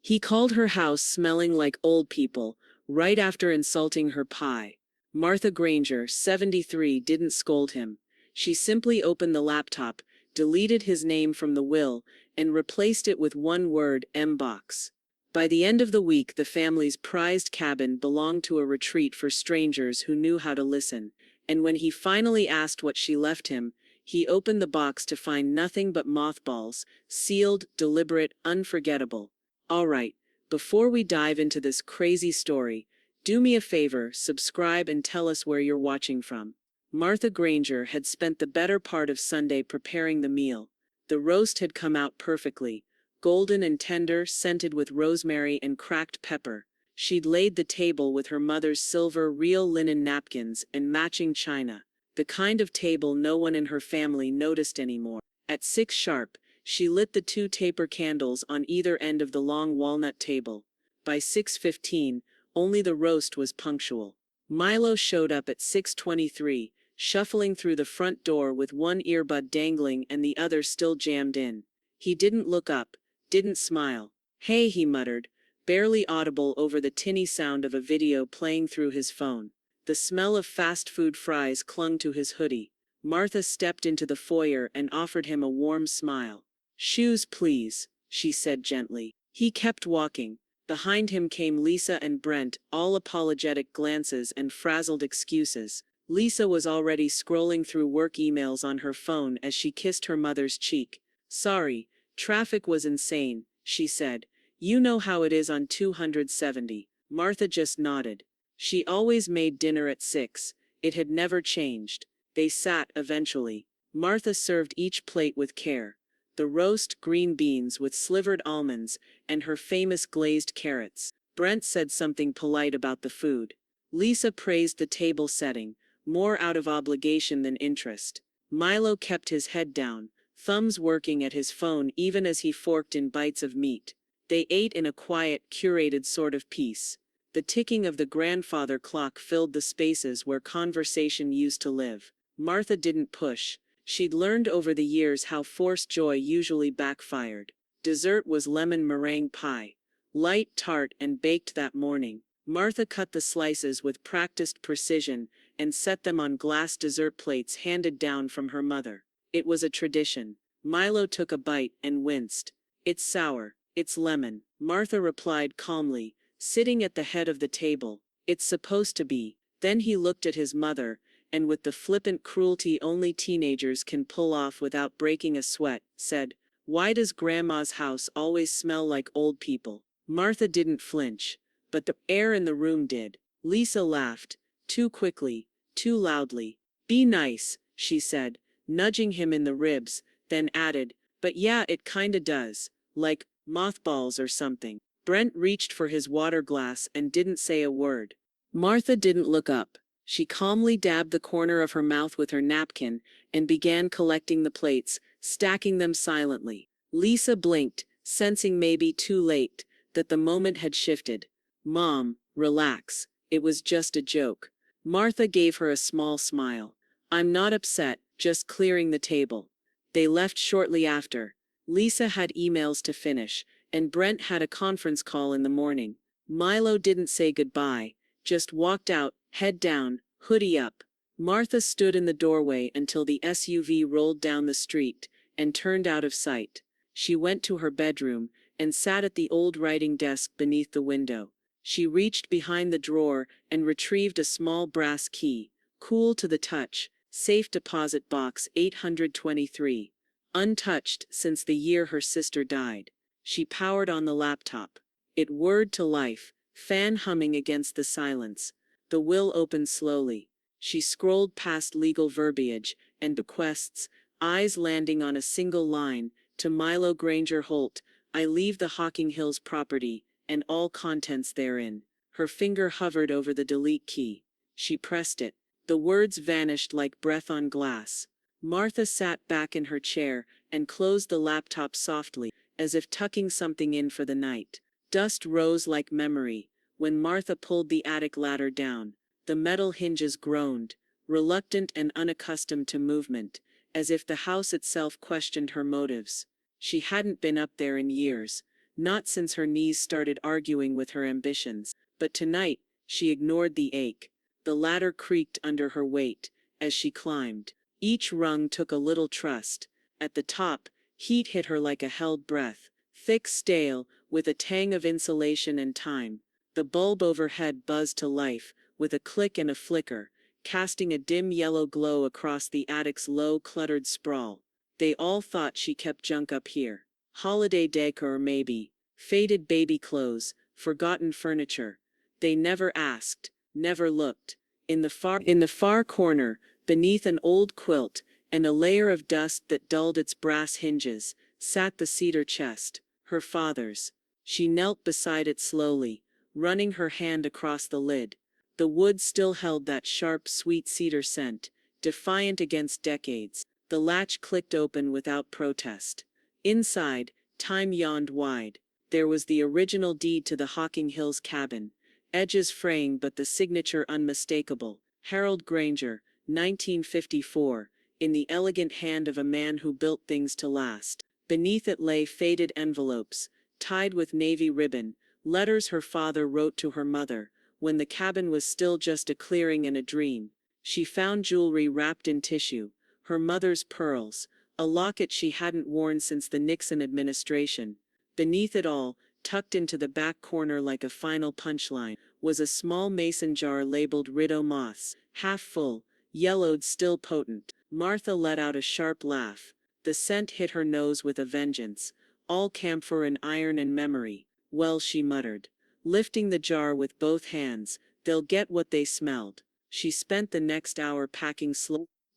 He called her house smelling like old people, right after insulting her pie. Martha Granger, 73, didn't scold him. She simply opened the laptop, deleted his name from the will, and replaced it with one word: MBOX. By the end of the week, the family's prized cabin belonged to a retreat for strangers who knew how to listen, and when he finally asked what she left him, he opened the box to find nothing but mothballs, sealed, deliberate, unforgettable. All right, before we dive into this crazy story, do me a favor, subscribe and tell us where you're watching from. Martha Granger had spent the better part of Sunday preparing the meal. The roast had come out perfectly, golden and tender, scented with rosemary and cracked pepper. She'd laid the table with her mother's silver real linen napkins and matching china, the kind of table no one in her family noticed anymore. At 6 sharp, she lit the 2 taper candles on either end of the long walnut table. By 6:15, only the roast was punctual. Milo showed up at 6:23, shuffling through the front door with one earbud dangling and the other still jammed in. He didn't look up, didn't smile. "Hey," he muttered, barely audible over the tinny sound of a video playing through his phone. The smell of fast food fries clung to his hoodie. Martha stepped into the foyer and offered him a warm smile. "Shoes, please," she said gently. He kept walking. Behind him came Lisa and Brent, all apologetic glances and frazzled excuses. Lisa was already scrolling through work emails on her phone as she kissed her mother's cheek. "Sorry, traffic was insane," she said. "You know how it is on 270. Martha just nodded. She always made dinner at 6. It had never changed. They sat eventually. Martha served each plate with care. The roast, green beans with slivered almonds, and her famous glazed carrots. Brent said something polite about the food. Lisa praised the table setting, more out of obligation than interest. Milo kept his head down, thumbs working at his phone even as he forked in bites of meat. They ate in a quiet, curated sort of peace. The ticking of the grandfather clock filled the spaces where conversation used to live. Martha didn't push. She'd learned over the years how forced joy usually backfired. Dessert was lemon meringue pie. Light, tart, and baked that morning. Martha cut the slices with practiced precision and set them on glass dessert plates handed down from her mother. It was a tradition. Milo took a bite and winced. "It's sour. It's lemon," Martha replied calmly, sitting at the head of the table. "It's supposed to be." Then he looked at his mother, and with the flippant cruelty only teenagers can pull off without breaking a sweat, said, "Why does Grandma's house always smell like old people?" Martha didn't flinch, but the air in the room did. Lisa laughed, too quickly, too loudly. "Be nice," she said, nudging him in the ribs, then added, "But yeah, it kinda does. Like mothballs or something." Brent reached for his water glass and didn't say a word. Martha didn't look up. She calmly dabbed the corner of her mouth with her napkin and began collecting the plates, stacking them silently. Lisa blinked, sensing maybe too late that the moment had shifted. "Mom, relax. It was just a joke." Martha gave her a small smile. "I'm not upset, just clearing the table." They left shortly after. Lisa had emails to finish, and Brent had a conference call in the morning. Milo didn't say goodbye, just walked out, head down, hoodie up. Martha stood in the doorway until the SUV rolled down the street and turned out of sight. She went to her bedroom and sat at the old writing desk beneath the window. She reached behind the drawer and retrieved a small brass key, cool to the touch, safe deposit box 823. Untouched since the year her sister died. She powered on the laptop. It whirred to life, fan humming against the silence. The will opened slowly. She scrolled past legal verbiage and bequests, eyes landing on a single line, to Milo Granger Holt, "I leave the Hocking Hills property, and all contents therein." Her finger hovered over the delete key. She pressed it. The words vanished like breath on glass. Martha sat back in her chair and closed the laptop softly, as if tucking something in for the night. Dust rose like memory. When Martha pulled the attic ladder down, the metal hinges groaned, reluctant and unaccustomed to movement, as if the house itself questioned her motives. She hadn't been up there in years. not since her knees started arguing with her ambitions. But tonight, she ignored the ache. The ladder creaked under her weight as she climbed. Each rung took a little trust. At the top, heat hit her like a held breath, thick, stale, with a tang of insulation and time. The bulb overhead buzzed to life, with a click and a flicker, casting a dim yellow glow across the attic's low, cluttered sprawl. They all thought she kept junk up here. Holiday decor maybe, faded baby clothes, forgotten furniture. They never asked, never looked. In the far corner, beneath an old quilt, and a layer of dust that dulled its brass hinges, sat the cedar chest, her father's. She knelt beside it slowly, running her hand across the lid. The wood still held that sharp, sweet cedar scent, defiant against decades. The latch clicked open without protest. Inside, time yawned wide. There was the original deed to the Hocking Hills cabin, edges fraying but the signature unmistakable. Harold Granger, 1954, in the elegant hand of a man who built things to last. Beneath it lay faded envelopes, tied with navy ribbon, letters her father wrote to her mother, when the cabin was still just a clearing and a dream. She found jewelry wrapped in tissue, her mother's pearls, a locket she hadn't worn since the Nixon administration. Beneath it all, tucked into the back corner like a final punchline, was a small mason jar labeled Rideau Moths, half full, yellowed, still potent. Martha let out a sharp laugh. The scent hit her nose with a vengeance. All camphor and iron and memory. Well, she muttered, lifting the jar with both hands, they'll get what they smelled. She spent the next hour packing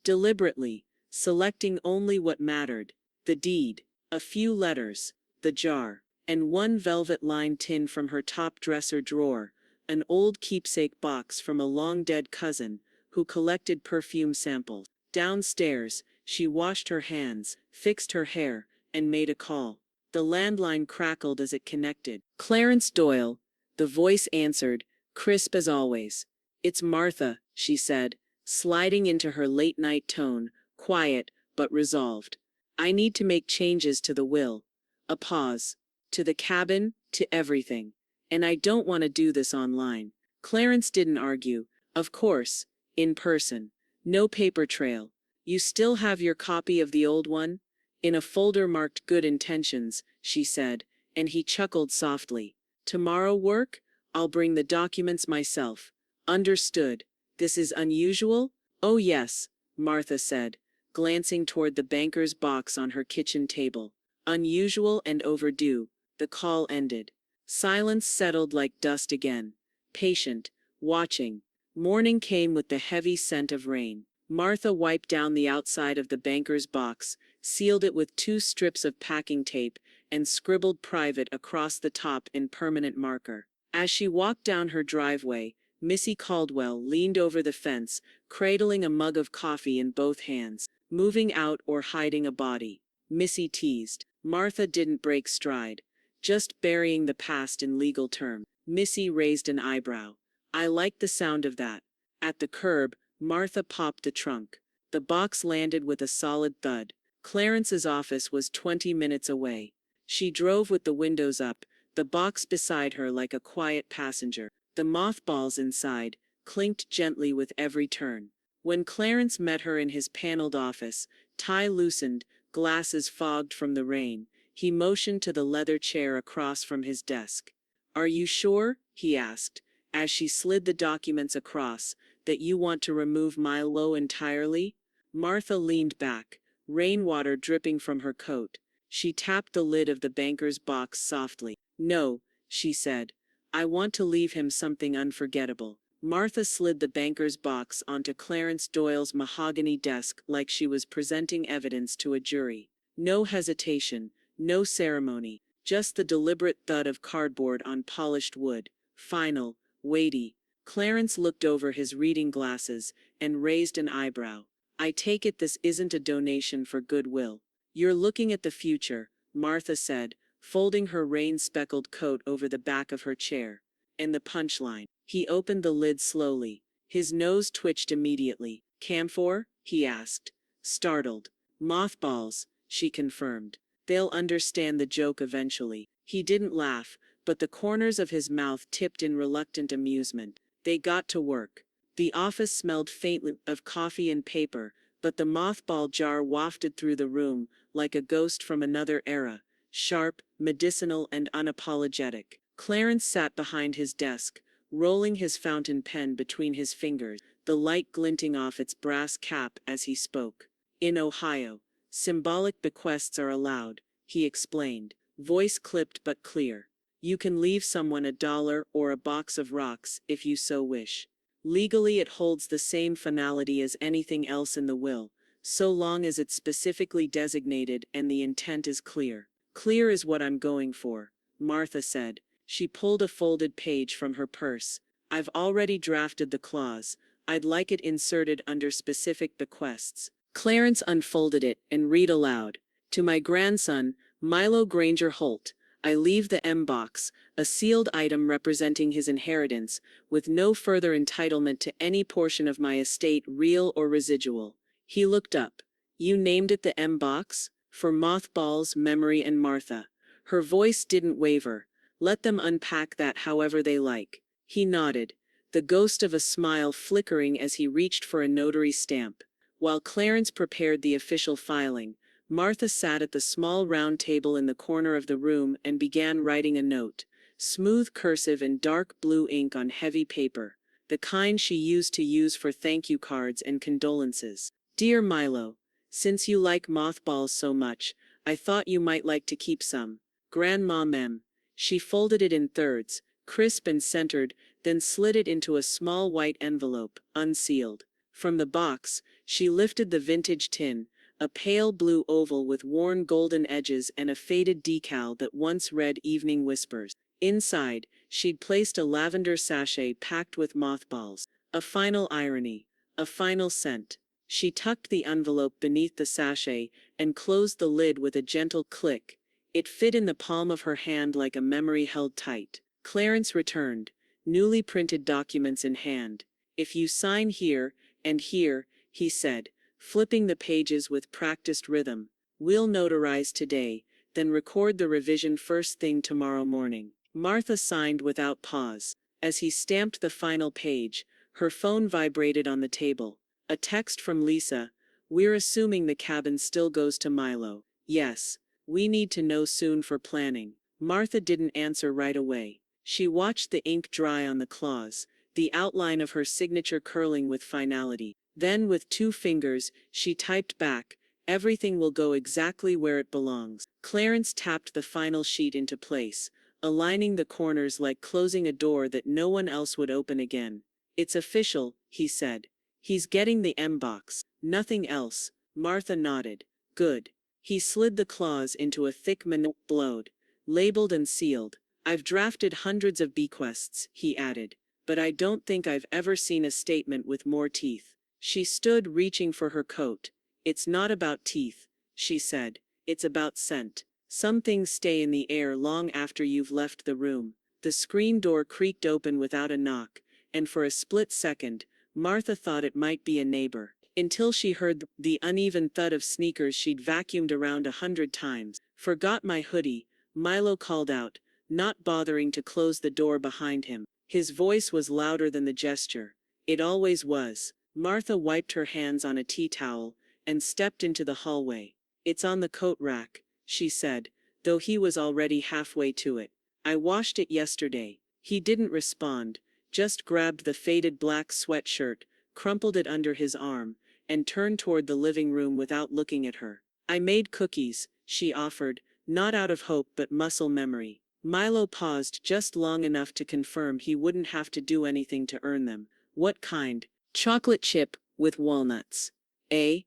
deliberately, selecting only what mattered. The deed, a few letters, the jar, and one velvet-lined tin from her top dresser drawer, an old keepsake box from a long-dead cousin who collected perfume samples. Downstairs, she washed her hands, fixed her hair, and made a call. The landline crackled as it connected. Clarence Doyle, the voice answered, crisp as always. It's Martha, she said, sliding into her late-night tone, quiet but resolved. I need to make changes to the will. A pause. To the cabin, to everything. And I don't want to do this online. Clarence didn't argue. Of course, in person. No paper trail. You still have your copy of the old one? In a folder marked Good Intentions, she said, and he chuckled softly. Tomorrow work? I'll bring the documents myself. Understood. This is unusual? Oh yes, Martha said, glancing toward the banker's box on her kitchen table. Unusual and overdue. The call ended. Silence settled like dust again. Patient, watching. Morning came with the heavy scent of rain. Martha wiped down the outside of the banker's box, sealed it with 2 strips of packing tape, and scribbled private across the top in permanent marker. As she walked down her driveway, Missy Caldwell leaned over the fence, cradling a mug of coffee in both hands. Moving out or hiding a body? Missy teased. Martha didn't break stride. Just burying the past in legal terms. Missy raised an eyebrow. I like the sound of that. At the curb, Martha popped the trunk. The box landed with a solid thud. Clarence's office was 20 minutes away. She drove with the windows up, the box beside her like a quiet passenger. The mothballs inside clinked gently with every turn. When Clarence met her in his paneled office, tie loosened, glasses fogged from the rain, he motioned to the leather chair across from his desk. Are you sure, he asked, as she slid the documents across, that you want to remove Milo entirely? Martha leaned back, rainwater dripping from her coat. She tapped the lid of the banker's box softly. No, she said. I want to leave him something unforgettable. Martha slid the banker's box onto Clarence Doyle's mahogany desk like she was presenting evidence to a jury. No hesitation, no ceremony, just the deliberate thud of cardboard on polished wood. Final, weighty. Clarence looked over his reading glasses and raised an eyebrow. I take it this isn't a donation for goodwill. You're looking at the future, Martha said, folding her rain-speckled coat over the back of her chair. And the punchline. He opened the lid slowly. His nose twitched immediately. Camphor? He asked. Startled. Mothballs, she confirmed. They'll understand the joke eventually. He didn't laugh, but the corners of his mouth tipped in reluctant amusement. They got to work. The office smelled faintly of coffee and paper, but the mothball jar wafted through the room like a ghost from another era, sharp, medicinal, and unapologetic. Clarence sat behind his desk, rolling his fountain pen between his fingers, the light glinting off its brass cap as he spoke. In Ohio, symbolic bequests are allowed, he explained, voice clipped but clear. You can leave someone $1 or a box of rocks if you so wish. Legally, it holds the same finality as anything else in the will, so long as it's specifically designated and the intent is clear. Clear is what I'm going for, Martha said. She pulled a folded page from her purse. I've already drafted the clause. I'd like it inserted under specific bequests. Clarence unfolded it and read aloud. To my grandson, Milo Granger Holt, I leave the MBOX, a sealed item representing his inheritance, with no further entitlement to any portion of my estate, real or residual. He looked up. You named it the MBOX? For Mothballs, Memory, and Martha. Her voice didn't waver. Let them unpack that however they like. He nodded, the ghost of a smile flickering as he reached for a notary stamp. While Clarence prepared the official filing, Martha sat at the small round table in the corner of the room and began writing a note, smooth cursive and dark blue ink on heavy paper, the kind she used to use for thank you cards and condolences. Dear Milo, since you like mothballs so much, I thought you might like to keep some. Grandma Mem. She folded it in thirds, crisp and centered, then slid it into a small white envelope, unsealed. From the box, she lifted the vintage tin, a pale blue oval with worn golden edges and a faded decal that once read Evening Whispers. Inside, she'd placed a lavender sachet packed with mothballs. A final irony. A final scent. She tucked the envelope beneath the sachet and closed the lid with a gentle click. It fit in the palm of her hand like a memory held tight. Clarence returned, newly printed documents in hand. If you sign here and here, he said, flipping the pages with practiced rhythm, we'll notarize today, then record the revision first thing tomorrow morning. Martha signed without pause. As he stamped the final page, her phone vibrated on the table. A text from Lisa. We're assuming the cabin still goes to Milo. Yes. We need to know soon for planning. Martha didn't answer right away. She watched the ink dry on the clause, the outline of her signature curling with finality. Then, with 2 fingers, she typed back, everything will go exactly where it belongs. Clarence tapped the final sheet into place, aligning the corners like closing a door that no one else would open again. It's official, he said. He's getting the MBOX. Nothing else. Martha nodded. Good. He slid the clause into a thick envelope, labeled and sealed. I've drafted hundreds of bequests, he added, but I don't think I've ever seen a statement with more teeth. She stood reaching for her coat. It's not about teeth, she said. It's about scent. Some things stay in the air long after you've left the room. The screen door creaked open without a knock, and for a split second, Martha thought it might be a neighbor. Until she heard the uneven thud of sneakers she'd vacuumed around 100 times. Forgot my hoodie, Milo called out, not bothering to close the door behind him. His voice was louder than the gesture. It always was. Martha wiped her hands on a tea towel and stepped into the hallway. It's on the coat rack, she said, though he was already halfway to it. I washed it yesterday. He didn't respond, just grabbed the faded black sweatshirt, crumpled it under his arm, and turned toward the living room without looking at her. I made cookies, she offered, not out of hope but muscle memory. Milo paused just long enough to confirm he wouldn't have to do anything to earn them. What kind? Chocolate chip, with walnuts. Eh?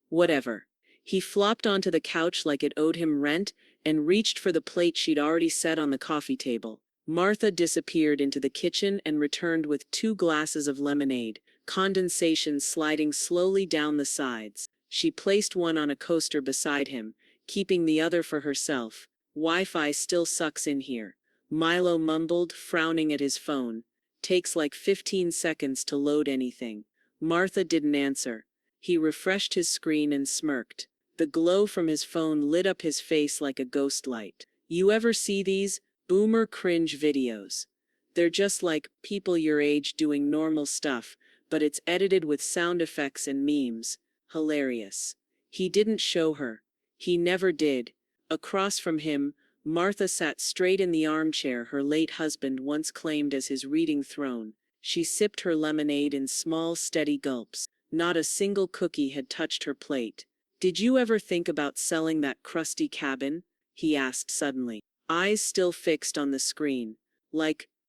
Whatever. He flopped onto the couch like it owed him rent and reached for the plate she'd already set on the coffee table. Martha disappeared into the kitchen and returned with 2 glasses of lemonade, condensation sliding slowly down the sides. She placed one on a coaster beside him, keeping the other for herself. Wi-Fi still sucks in here, Milo mumbled, frowning at his phone. Takes like 15 seconds to load anything. Martha didn't answer. He refreshed his screen and smirked. The glow from his phone lit up his face like a ghost light. You ever see these boomer cringe videos? They're just like people your age doing normal stuff, but it's edited with sound effects and memes. Hilarious. He didn't show her. He never did. Across from him, Martha sat straight in the armchair her late husband once claimed as his reading throne. She sipped her lemonade in small, steady gulps. Not a single cookie had touched her plate. "Did you ever think about selling that crusty cabin?" he asked suddenly, eyes still fixed on the screen.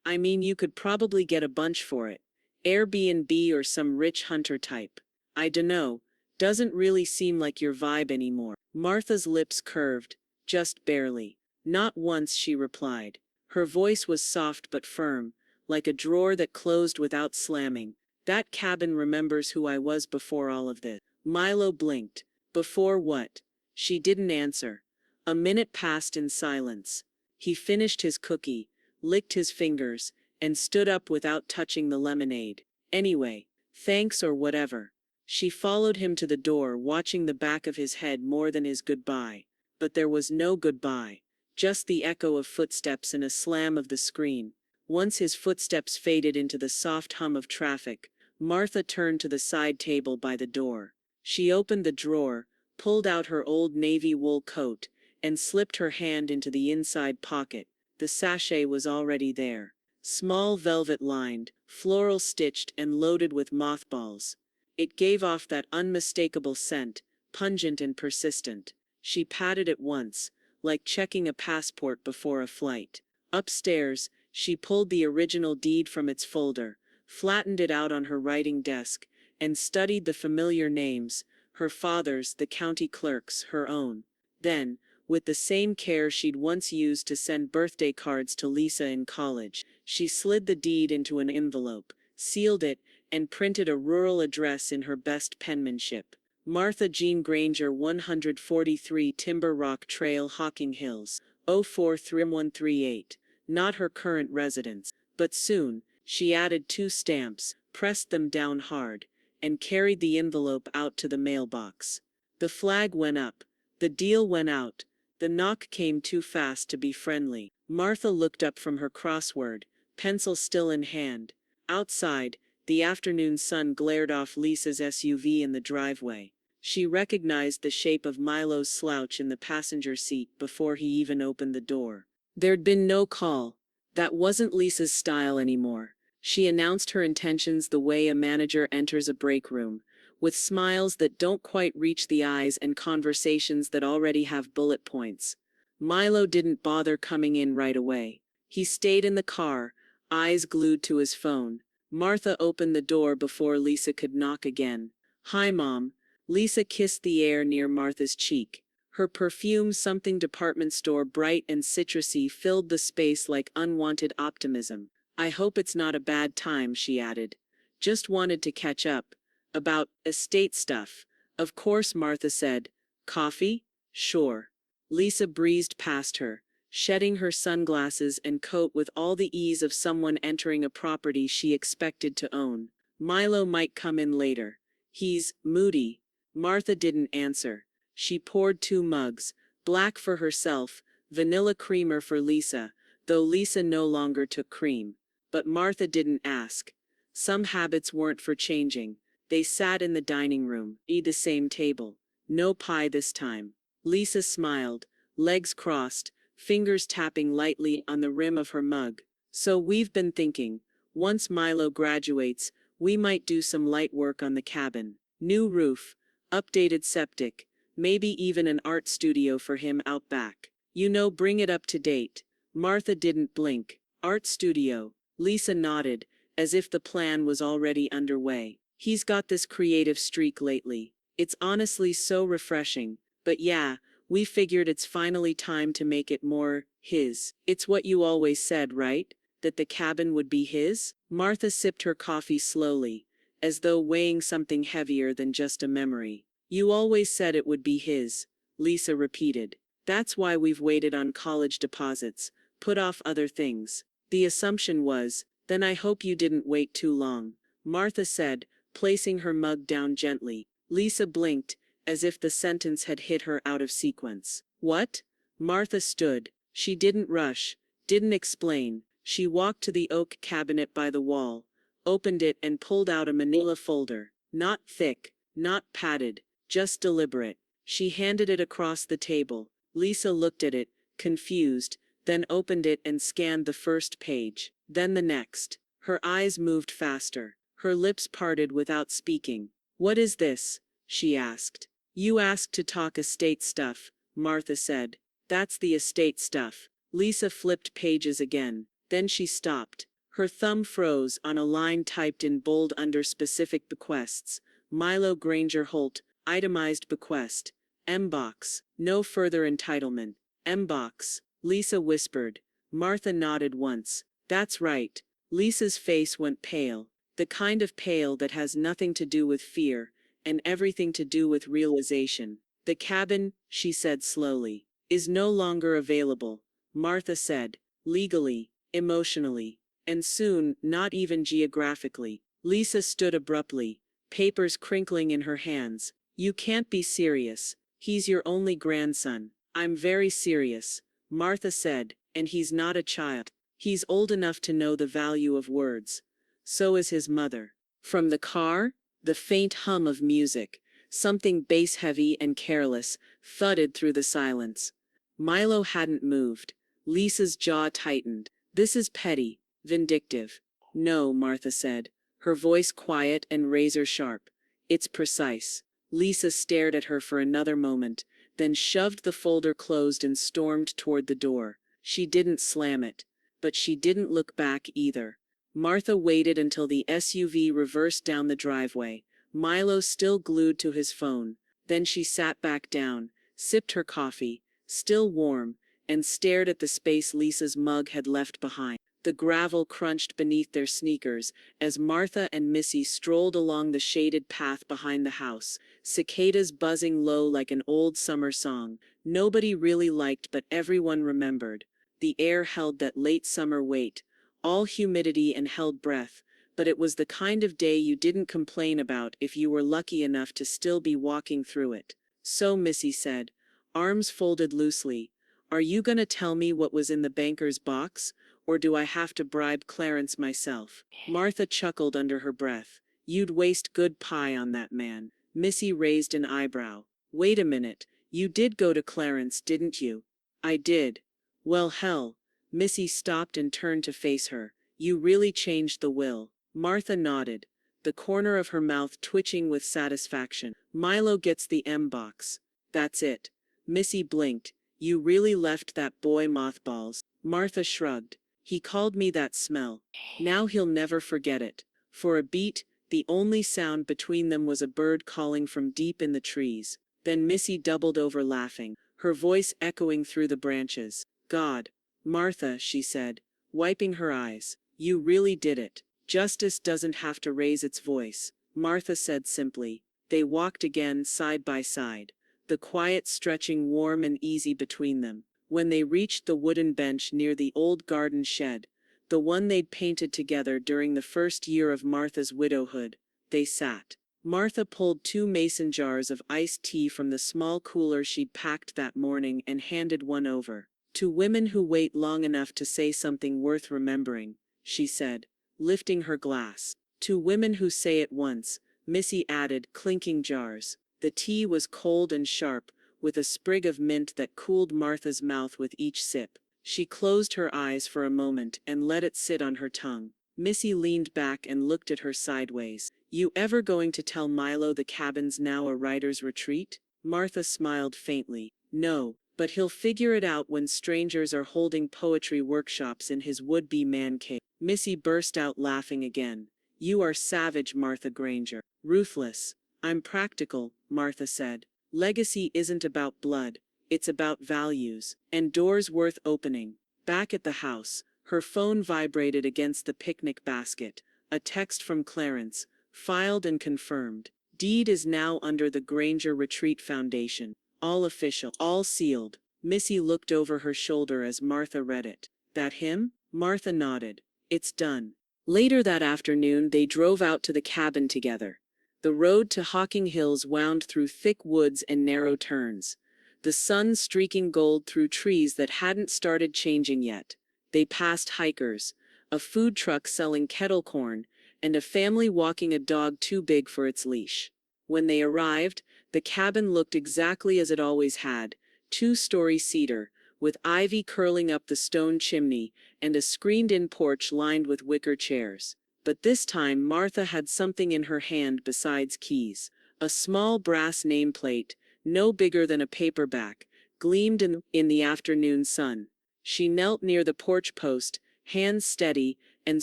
I mean, you could probably get a bunch for it. Airbnb or some rich hunter type. I dunno, doesn't really seem like your vibe anymore. Martha's lips curved, just barely. Not once, she replied. Her voice was soft but firm, like a drawer that closed without slamming. That cabin remembers who I was before all of this. Milo blinked. Before what? She didn't answer. A minute passed in silence. He finished his cookie, licked his fingers, and stood up without touching the lemonade. Anyway, thanks or whatever. She followed him to the door, watching the back of his head more than his goodbye. But there was no goodbye, just the echo of footsteps and a slam of the screen. Once his footsteps faded into the soft hum of traffic, Martha turned to the side table by the door. She opened the drawer, pulled out her old navy wool coat, and slipped her hand into the inside pocket. The sachet was already there. Small, velvet-lined, floral-stitched and loaded with mothballs. It gave off that unmistakable scent, pungent and persistent. She patted it once, like checking a passport before a flight. Upstairs, she pulled the original deed from its folder, flattened it out on her writing desk, and studied the familiar names, her father's, the county clerk's, her own. Then, with the same care she'd once used to send birthday cards to Lisa in college, she slid the deed into an envelope, sealed it, and printed a rural address in her best penmanship. Martha Jean Granger, 143 Timber Rock Trail, Hocking Hills, 043138. Not her current residence. But soon, she added 2 stamps, pressed them down hard, and carried the envelope out to the mailbox. The flag went up. The deal went out. The knock came too fast to be friendly. Martha looked up from her crossword, pencil still in hand. Outside, the afternoon sun glared off Lisa's SUV in the driveway. She recognized the shape of Milo's slouch in the passenger seat before he even opened the door. There'd been no call. That wasn't Lisa's style anymore. She announced her intentions the way a manager enters a break room, with smiles that don't quite reach the eyes and conversations that already have bullet points. Milo didn't bother coming in right away. He stayed in the car, eyes glued to his phone. Martha opened the door before Lisa could knock again. "Hi, Mom." Lisa kissed the air near Martha's cheek. Her perfume, something department store bright and citrusy, filled the space like unwanted optimism. "I hope it's not a bad time," she added. "Just wanted to catch up. About estate stuff." "Of course," Martha said. "Coffee?" "Sure." Lisa breezed past her, shedding her sunglasses and coat with all the ease of someone entering a property she expected to own. "Milo might come in later. He's moody." Martha didn't answer. She poured 2 mugs, black for herself, vanilla creamer for Lisa, though Lisa no longer took cream. But Martha didn't ask. Some habits weren't for changing. They sat in the dining room, at the same table. No pie this time. Lisa smiled, legs crossed, fingers tapping lightly on the rim of her mug. "So we've been thinking, once Milo graduates, we might do some light work on the cabin. New roof, updated septic, maybe even an art studio for him out back. You know, bring it up to date." Martha didn't blink. "Art studio." Lisa nodded, as if the plan was already underway. "He's got this creative streak lately. It's honestly so refreshing. But yeah, we figured it's finally time to make it more his. It's what you always said, right? That the cabin would be his?" Martha sipped her coffee slowly, as though weighing something heavier than just a memory. "You always said it would be his," Lisa repeated. "That's why we've waited on college deposits, put off other things. The assumption was, then I hope you didn't wait too long," Martha said, placing her mug down gently. Lisa blinked, as if the sentence had hit her out of sequence. "What?" Martha stood, She didn't rush, didn't explain. She walked to the oak cabinet by the wall, opened it and pulled out a manila folder. Not thick, not padded, just deliberate. She handed it across the table. Lisa looked at it, confused, then opened it and scanned the first page, then the next. Her eyes moved faster. Her lips parted without speaking. "What is this?" she asked. "You asked to talk estate stuff," Martha said. "That's the estate stuff." Lisa flipped pages again. Then she stopped. Her thumb froze on a line typed in bold under specific bequests. Milo Granger Holt, itemized bequest. MBOX, no further entitlement. MBOX, Lisa whispered. Martha nodded once. "That's right." Lisa's face went pale. The kind of pale that has nothing to do with fear, and everything to do with realization. "The cabin," she said slowly, "is no longer available," Martha said, "legally, emotionally, and soon, not even geographically." Lisa stood abruptly, papers crinkling in her hands. "You can't be serious. He's your only grandson." "I'm very serious," Martha said, "and he's not a child. He's old enough to know the value of words. So is his mother." From the car, the faint hum of music, something bass-heavy and careless, thudded through the silence. Milo hadn't moved. Lisa's jaw tightened. "This is petty, vindictive." "No," Martha said, her voice quiet and razor-sharp. "It's precise." Lisa stared at her for another moment, then shoved the folder closed and stormed toward the door. She didn't slam it. But she didn't look back either. Martha waited until the SUV reversed down the driveway, Milo still glued to his phone. Then she sat back down, sipped her coffee, still warm, and stared at the space Lisa's mug had left behind. The gravel crunched beneath their sneakers as Martha and Missy strolled along the shaded path behind the house, cicadas buzzing low like an old summer song. Nobody really liked but everyone remembered. The air held that late summer weight, all humidity and held breath, but it was the kind of day you didn't complain about if you were lucky enough to still be walking through it. "So," Missy said, arms folded loosely, "are you gonna tell me what was in the banker's box, or do I have to bribe Clarence myself?" Martha chuckled under her breath. "You'd waste good pie on that man." Missy raised an eyebrow. "Wait a minute, you did go to Clarence, didn't you?" "I did." "Well, hell." Missy stopped and turned to face her. "You really changed the will." Martha nodded, the corner of her mouth twitching with satisfaction. "Milo gets the MBOX. That's it." Missy blinked. "You really left that boy Mothballs." Martha shrugged. "He called me that smell. Now he'll never forget it." For a beat, the only sound between them was a bird calling from deep in the trees. Then Missy doubled over laughing, her voice echoing through the branches. "God. Martha," she said, wiping her eyes, "you really did it. Justice doesn't have to raise its voice," Martha said simply. They walked again side by side, the quiet stretching warm and easy between them. When they reached the wooden bench near the old garden shed, the one they'd painted together during the first year of Martha's widowhood, they sat. Martha pulled 2 mason jars of iced tea from the small cooler she'd packed that morning and handed one over. "To women who wait long enough to say something worth remembering," she said, lifting her glass. "To women who say it once," Missy added, clinking jars. The tea was cold and sharp, with a sprig of mint that cooled Martha's mouth with each sip. She closed her eyes for a moment and let it sit on her tongue. Missy leaned back and looked at her sideways. "You ever going to tell Milo the cabin's now a writer's retreat?" Martha smiled faintly. "No, but he'll figure it out when strangers are holding poetry workshops in his would-be man cave." Missy burst out laughing again. "You are savage, Martha Granger. Ruthless." "I'm practical," Martha said. "Legacy isn't about blood. It's about values. And doors worth opening." Back at the house, her phone vibrated against the picnic basket. A text from Clarence, filed and confirmed. "Deed is now under the Granger Retreat Foundation. All official, all sealed." Missy looked over her shoulder as Martha read it. "That him?" Martha nodded. "It's done." Later that afternoon they drove out to the cabin together. The road to Hocking Hills wound through thick woods and narrow turns. the sun streaking gold through trees that hadn't started changing yet. They passed hikers, a food truck selling kettle corn, and a family walking a dog too big for its leash. When they arrived, the cabin looked exactly as it always had, two-story cedar, with ivy curling up the stone chimney, and a screened-in porch lined with wicker chairs. But this time Martha had something in her hand besides keys. A small brass nameplate, no bigger than a paperback, gleamed in the afternoon sun. She knelt near the porch post, hands steady, and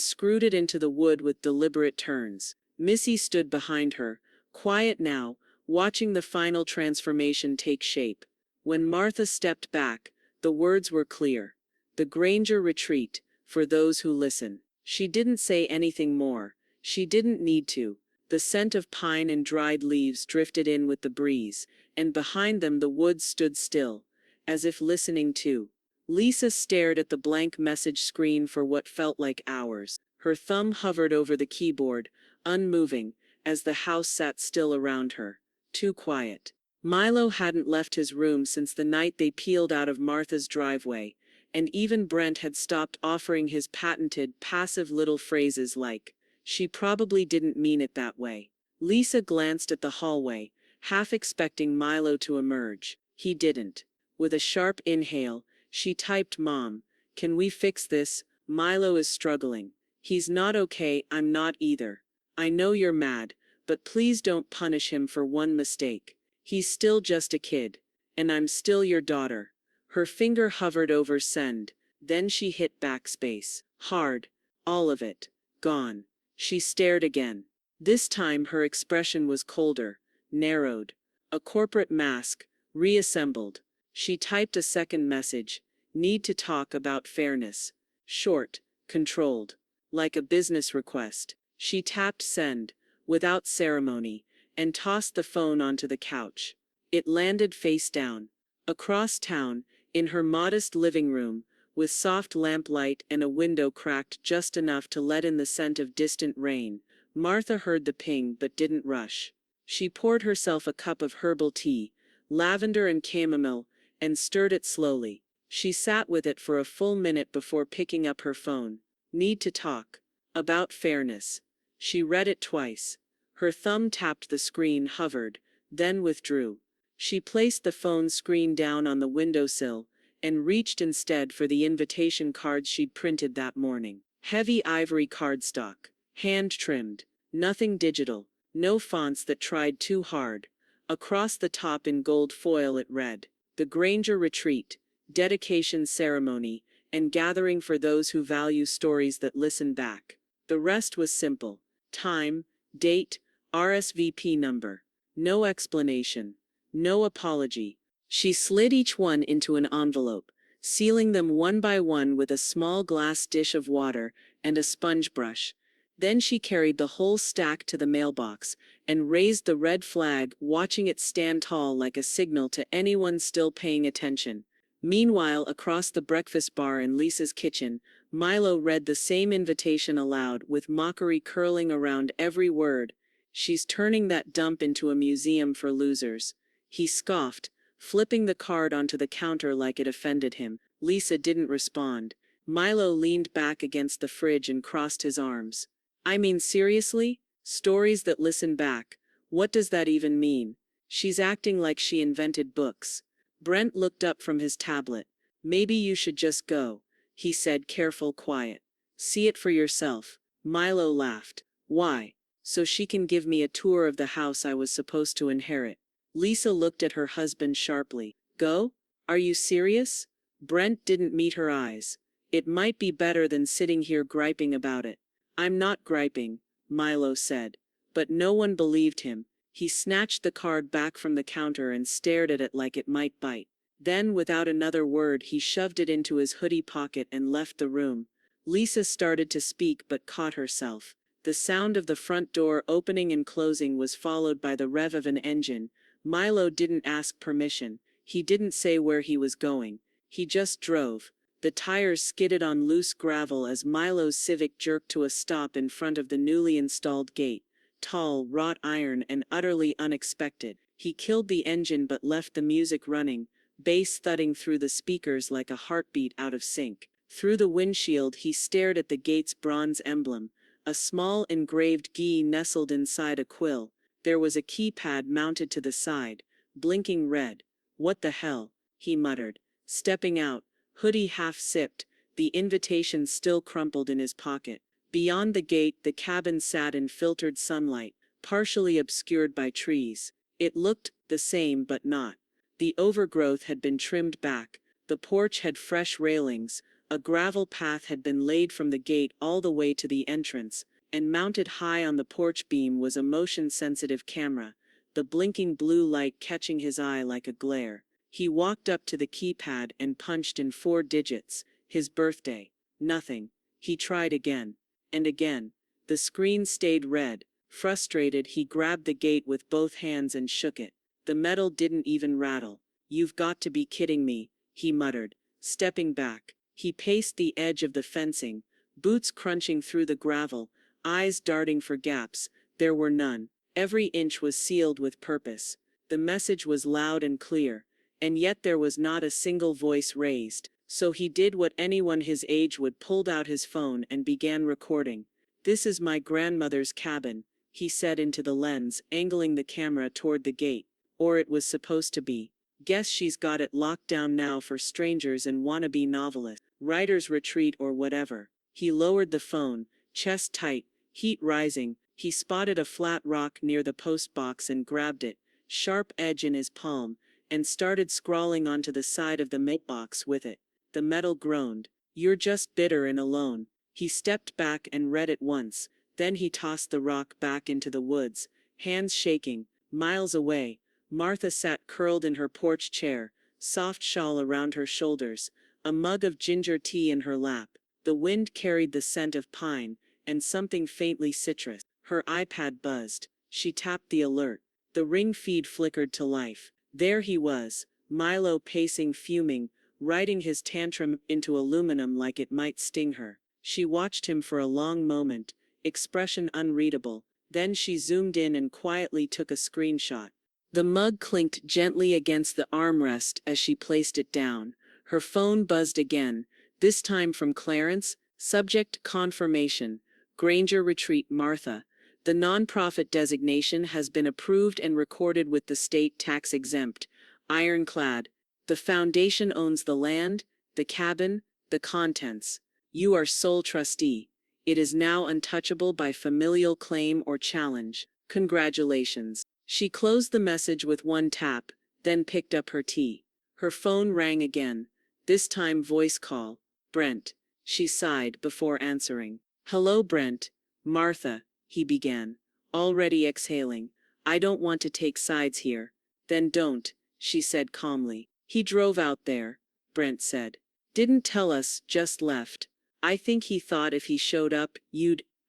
screwed it into the wood with deliberate turns. Missy stood behind her, quiet now, watching the final transformation take shape. When Martha stepped back, the words were clear. The Granger retreat, for those who listen. She didn't say anything more. She didn't need to. The scent of pine and dried leaves drifted in with the breeze, and behind them the woods stood still, as if listening too. Lisa stared at the blank message screen for what felt like hours. Her thumb hovered over the keyboard, unmoving, as the house sat still around her. Too quiet. Milo hadn't left his room since the night they peeled out of Martha's driveway, and even Brent had stopped offering his patented, passive little phrases like, "She probably didn't mean it that way." Lisa glanced at the hallway, half expecting Milo to emerge. He didn't. With a sharp inhale, she typed, "Mom, can we fix this? Milo is struggling. He's not okay, I'm not either. I know you're mad, but please don't punish him for one mistake. He's still just a kid. And I'm still your daughter." Her finger hovered over send, then she hit backspace. Hard. All of it. Gone. She stared again. This time her expression was colder, narrowed. A corporate mask, reassembled. She typed a second message. "Need to talk about fairness." Short, controlled. Like a business request. She tapped send, without ceremony, and tossed the phone onto the couch. It landed face down. Across town, in her modest living room, with soft lamplight and a window cracked just enough to let in the scent of distant rain, Martha heard the ping but didn't rush. She poured herself a cup of herbal tea, lavender and chamomile, and stirred it slowly. She sat with it for a full minute before picking up her phone. "Need to talk. About fairness." She read it twice. Her thumb tapped the screen, hovered, then withdrew. She placed the phone screen down on the windowsill, and reached instead for the invitation cards she'd printed that morning. Heavy ivory cardstock, hand-trimmed, nothing digital, no fonts that tried too hard. Across the top in gold foil it read, "The Granger Retreat, Dedication Ceremony, and Gathering for Those Who Value Stories That Listen Back." The rest was simple. Time, date, RSVP number. No explanation. No apology. She slid each one into an envelope, sealing them one by one with a small glass dish of water and a sponge brush. Then she carried the whole stack to the mailbox and raised the red flag, watching it stand tall like a signal to anyone still paying attention. Meanwhile, across the breakfast bar in Lisa's kitchen, Milo read the same invitation aloud, with mockery curling around every word. "She's turning that dump into a museum for losers." He scoffed, flipping the card onto the counter like it offended him. Lisa didn't respond. Milo leaned back against the fridge and crossed his arms. "I mean, seriously? Stories that listen back. What does that even mean? She's acting like she invented books." Brent looked up from his tablet. "Maybe you should just go," he said, careful, quiet. "See it for yourself." Milo laughed. "Why? So she can give me a tour of the house I was supposed to inherit." Lisa looked at her husband sharply. "Go? Are you serious?" Brent didn't meet her eyes. "It might be better than sitting here griping about it." "I'm not griping," Milo said. But no one believed him. He snatched the card back from the counter and stared at it like it might bite. Then, without another word, he shoved it into his hoodie pocket and left the room. Lisa started to speak but caught herself. The sound of the front door opening and closing was followed by the rev of an engine. Milo didn't ask permission. He didn't say where he was going. He just drove. The tires skidded on loose gravel as Milo's Civic jerked to a stop in front of the newly installed gate. Tall, wrought iron, and utterly unexpected. He killed the engine but left the music running, bass thudding through the speakers like a heartbeat out of sync. Through the windshield he stared at the gate's bronze emblem, a small engraved key nestled inside a quill. There was a keypad mounted to the side, blinking red. "What the hell?" he muttered, stepping out, hoodie half sipped, the invitation still crumpled in his pocket. Beyond the gate the cabin sat in filtered sunlight, partially obscured by trees. It looked the same but not. The overgrowth had been trimmed back, the porch had fresh railings, a gravel path had been laid from the gate all the way to the entrance, and mounted high on the porch beam was a motion-sensitive camera, the blinking blue light catching his eye like a glare. He walked up to the keypad and punched in 4 digits, his birthday. Nothing. He tried again. And again. The screen stayed red. Frustrated, he grabbed the gate with both hands and shook it. The metal didn't even rattle. "You've got to be kidding me," he muttered, stepping back. He paced the edge of the fencing, boots crunching through the gravel, eyes darting for gaps. There were none. Every inch was sealed with purpose. The message was loud and clear, and yet there was not a single voice raised. So he did what anyone his age would, pulled out his phone and began recording. "This is my grandmother's cabin," he said into the lens, angling the camera toward the gate. "Or it was supposed to be. Guess she's got it locked down now for strangers and wannabe novelists. Writer's retreat or whatever." He lowered the phone, chest tight, heat rising. He spotted a flat rock near the post box and grabbed it, sharp edge in his palm, and started scrawling onto the side of the MBOX with it. The metal groaned. "You're just bitter and alone." He stepped back and read it once, then he tossed the rock back into the woods, hands shaking. Miles away, Martha sat curled in her porch chair, soft shawl around her shoulders, a mug of ginger tea in her lap. The wind carried the scent of pine, and something faintly citrus. Her iPad buzzed. She tapped the alert. The ring feed flickered to life. There he was, Milo pacing fuming, writing his tantrum into aluminum like it might sting her. She watched him for a long moment, expression unreadable. Then she zoomed in and quietly took a screenshot. The mug clinked gently against the armrest as she placed it down. Her phone buzzed again, this time from Clarence. Subject: confirmation. Granger Retreat, Martha. The nonprofit designation has been approved and recorded with the state tax exempt. Ironclad. The foundation owns the land, the cabin, the contents. You are sole trustee. It is now untouchable by familial claim or challenge. Congratulations. She closed the message with one tap, then picked up her tea. Her phone rang again, this time voice call. "Brent." She sighed before answering. "Hello, Brent." "Martha," he began, already exhaling. "I don't want to take sides here." "Then don't," she said calmly. "He drove out there," Brent said. "Didn't tell us, just left. I think he thought if he showed up,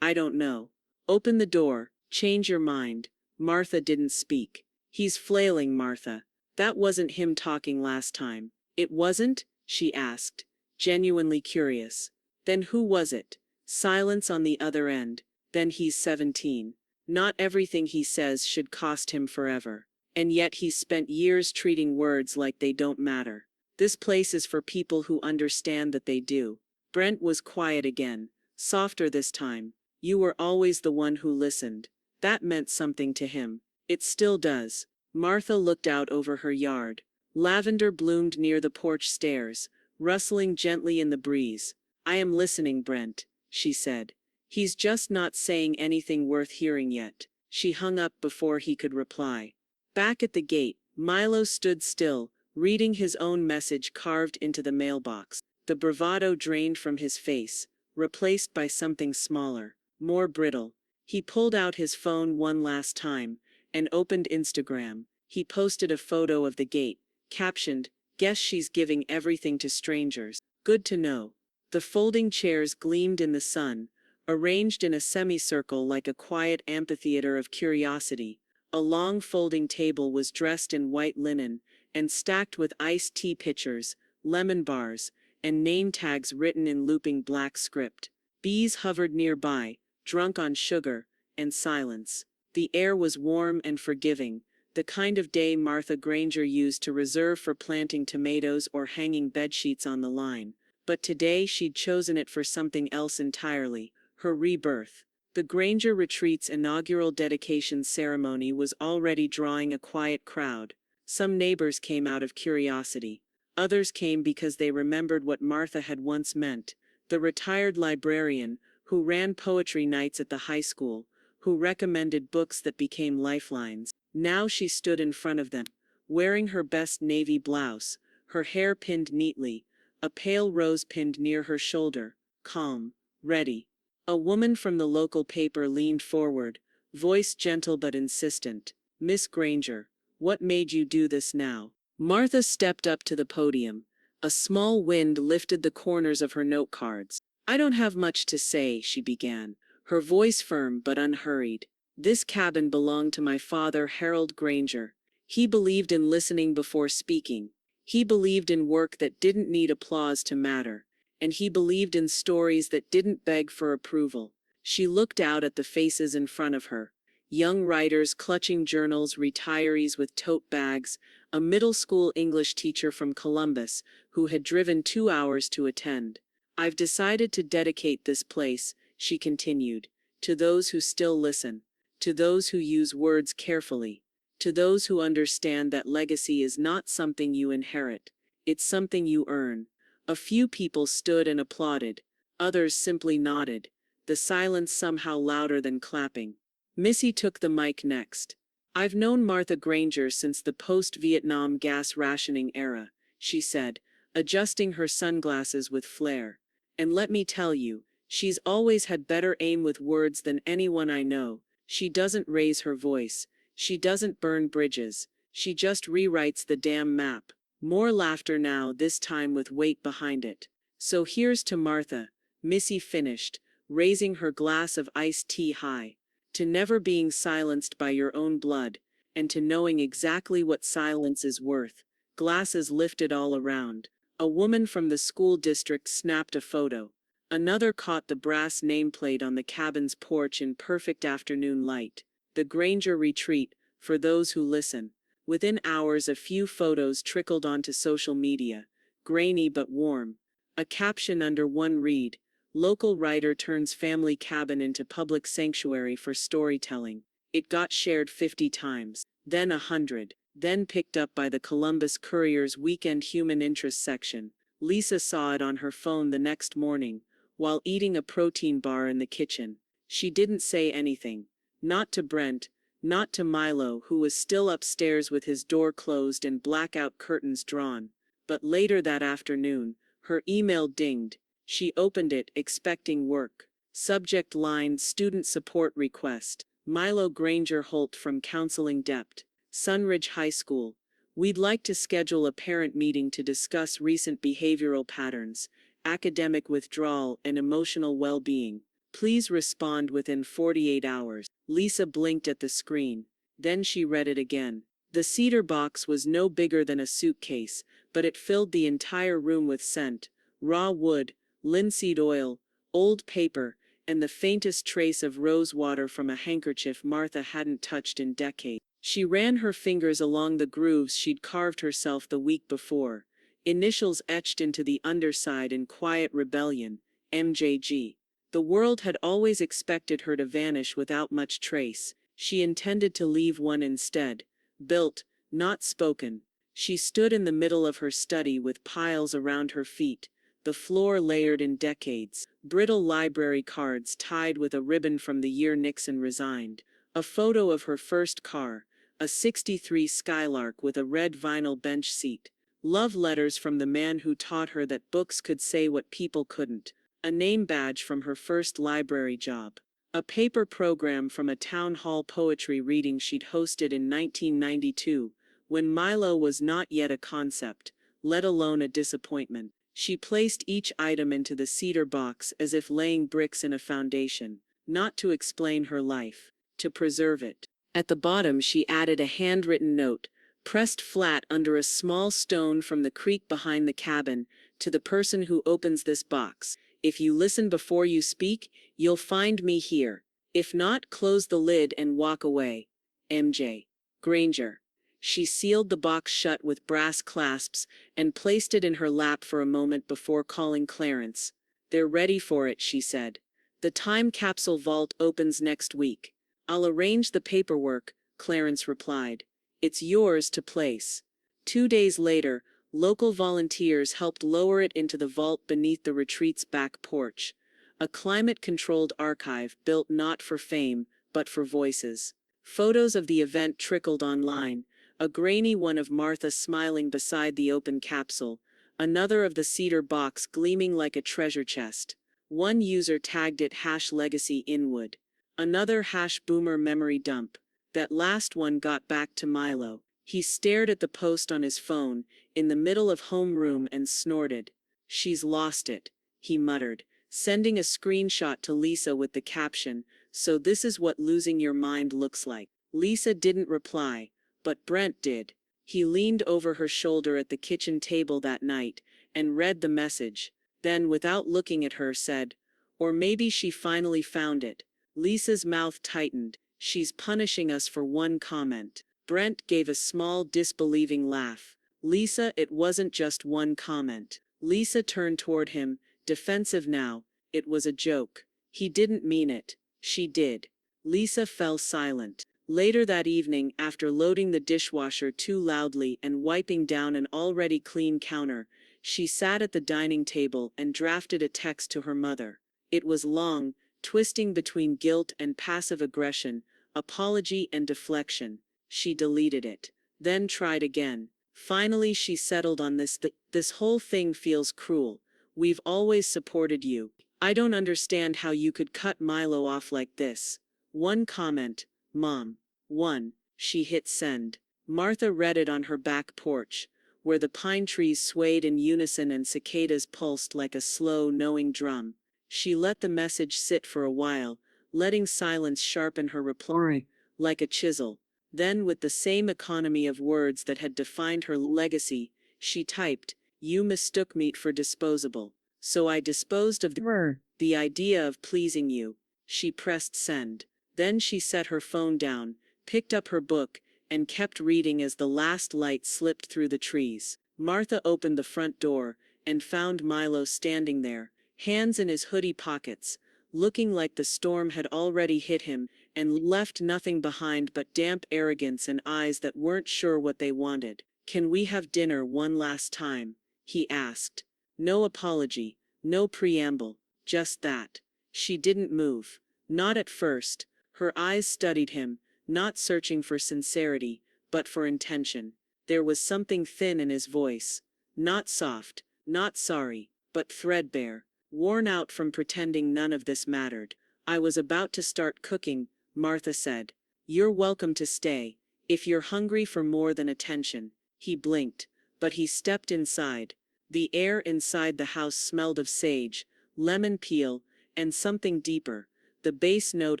I don't know. Open the door, change your mind." Martha didn't speak. "He's flailing, Martha. That wasn't him talking last time." "It wasn't?" she asked, genuinely curious. "Then who was it?" Silence on the other end. "Then he's 17. Not everything he says should cost him forever. And yet he's spent years treating words like they don't matter. This place is for people who understand that they do." Brent was quiet again, softer this time. "You were always the one who listened." That meant something to him. It still does. Martha looked out over her yard. Lavender bloomed near the porch stairs, rustling gently in the breeze. "I am listening, Brent," she said. "He's just not saying anything worth hearing yet." She hung up before he could reply. Back at the gate, Milo stood still, reading his own message carved into the mailbox. The bravado drained from his face, replaced by something smaller, more brittle. He pulled out his phone one last time, and opened Instagram. He posted a photo of the gate, captioned, "Guess she's giving everything to strangers. Good to know." The folding chairs gleamed in the sun, arranged in a semicircle like a quiet amphitheater of curiosity. A long folding table was dressed in white linen, and stacked with iced tea pitchers, lemon bars, and name tags written in looping black script. Bees hovered nearby, drunk on sugar and silence. The air was warm and forgiving, the kind of day Martha Granger used to reserve for planting tomatoes or hanging bedsheets on the line. But today she'd chosen it for something else entirely, her rebirth. The Granger Retreat's inaugural dedication ceremony was already drawing a quiet crowd. Some neighbors came out of curiosity. Others came because they remembered what Martha had once meant. The retired librarian, who ran poetry nights at the high school, who recommended books that became lifelines. Now she stood in front of them, wearing her best navy blouse, her hair pinned neatly, a pale rose pinned near her shoulder, calm, ready. A woman from the local paper leaned forward, voice gentle but insistent. "Miss Granger, what made you do this now?" Martha stepped up to the podium. A small wind lifted the corners of her note cards. "I don't have much to say," she began, her voice firm but unhurried. "This cabin belonged to my father, Harold Granger. He believed in listening before speaking. He believed in work that didn't need applause to matter. And he believed in stories that didn't beg for approval." She looked out at the faces in front of her. Young writers clutching journals, retirees with tote bags, a middle school English teacher from Columbus who had driven 2 hours to attend. "I've decided to dedicate this place," she continued, "to those who still listen, to those who use words carefully, to those who understand that legacy is not something you inherit, it's something you earn." A few people stood and applauded, others simply nodded, the silence somehow louder than clapping. Missy took the mic next. "I've known Martha Granger since the post-Vietnam gas rationing era," she said, adjusting her sunglasses with flair. "And let me tell you, she's always had better aim with words than anyone I know. She doesn't raise her voice. She doesn't burn bridges. She just rewrites the damn map." More laughter now, this time with weight behind it. "So here's to Martha," Missy finished, raising her glass of iced tea high. "To never being silenced by your own blood, and to knowing exactly what silence is worth." Glasses lifted all around. A woman from the school district snapped a photo. Another caught the brass nameplate on the cabin's porch in perfect afternoon light. "The Granger Retreat, for those who listen." Within hours a few photos trickled onto social media, grainy but warm. A caption under one read, "Local writer turns family cabin into public sanctuary for storytelling." It got shared 50 times, then 100, then picked up by the Columbus Courier's weekend human interest section. Lisa saw it on her phone the next morning, while eating a protein bar in the kitchen. She didn't say anything. Not to Brent, not to Milo, who was still upstairs with his door closed and blackout curtains drawn. But later that afternoon, her email dinged. She opened it, expecting work. Subject line: Student Support Request. Milo Granger Holt from Counseling Dept. Sunridge High School. "We'd like to schedule a parent meeting to discuss recent behavioral patterns, academic withdrawal, and emotional well-being. Please respond within 48 hours. Lisa blinked at the screen. Then she read it again. The cedar box was no bigger than a suitcase, but it filled the entire room with scent: raw wood, linseed oil, old paper, and the faintest trace of rose water from a handkerchief Martha hadn't touched in decades. She ran her fingers along the grooves she'd carved herself the week before, initials etched into the underside in quiet rebellion: MJG. The world had always expected her to vanish without much trace. She intended to leave one instead. Built, not spoken. She stood in the middle of her study with piles around her feet, the floor layered in decades, brittle library cards tied with a ribbon from the year Nixon resigned, a photo of her first car, a '63 Skylark with a red vinyl bench seat, love letters from the man who taught her that books could say what people couldn't, a name badge from her first library job, a paper program from a town hall poetry reading she'd hosted in 1992, when Milo was not yet a concept, let alone a disappointment. She placed each item into the cedar box as if laying bricks in a foundation, not to explain her life, to preserve it. At the bottom she added a handwritten note, pressed flat under a small stone from the creek behind the cabin: "To the person who opens this box, if you listen before you speak, you'll find me here. If not, close the lid and walk away. MJ. Granger." She sealed the box shut with brass clasps and placed it in her lap for a moment before calling Clarence. "They're ready for it," she said. "The time capsule vault opens next week." "I'll arrange the paperwork," Clarence replied. "It's yours to place." 2 days later, local volunteers helped lower it into the vault beneath the retreat's back porch. A climate-controlled archive built not for fame, but for voices. Photos of the event trickled online, a grainy one of Martha smiling beside the open capsule, another of the cedar box gleaming like a treasure chest. One user tagged it #LegacyInwood. Another #Boomer memory dump. That last one got back to Milo. He stared at the post on his phone, in the middle of homeroom, and snorted. "She's lost it," he muttered, sending a screenshot to Lisa with the caption, "So this is what losing your mind looks like." Lisa didn't reply, but Brent did. He leaned over her shoulder at the kitchen table that night and read the message, then without looking at her said, "Or maybe she finally found it." Lisa's mouth tightened. "She's punishing us for one comment." Brent gave a small disbelieving laugh. "Lisa, it wasn't just one comment." Lisa turned toward him, defensive now. "It was a joke." "He didn't mean it." "She did." Lisa fell silent. Later that evening, after loading the dishwasher too loudly and wiping down an already clean counter, she sat at the dining table and drafted a text to her mother. It was long, twisting between guilt and passive aggression, apology and deflection. She deleted it, then tried again. Finally she settled on this: "This whole thing feels cruel. We've always supported you. I don't understand how you could cut Milo off like this. One comment, Mom. One." She hit send. Martha read it on her back porch, where the pine trees swayed in unison and cicadas pulsed like a slow, knowing drum. She let the message sit for a while, letting silence sharpen her reply like a chisel. Then, with the same economy of words that had defined her legacy, she typed, "You mistook me for disposable. So I disposed of the idea of pleasing you." She pressed send. Then she set her phone down, picked up her book, and kept reading as the last light slipped through the trees. Martha opened the front door and found Milo standing there, hands in his hoodie pockets, looking like the storm had already hit him and left nothing behind but damp arrogance and eyes that weren't sure what they wanted. "Can we have dinner one last time?" he asked. No apology, no preamble, just that. She didn't move. Not at first. Her eyes studied him, not searching for sincerity, but for intention. There was something thin in his voice. Not soft, not sorry, but threadbare, worn out from pretending none of this mattered. "I was about to start cooking," Martha said. "You're welcome to stay, if you're hungry for more than attention." He blinked, but he stepped inside. The air inside the house smelled of sage, lemon peel, and something deeper, the bass note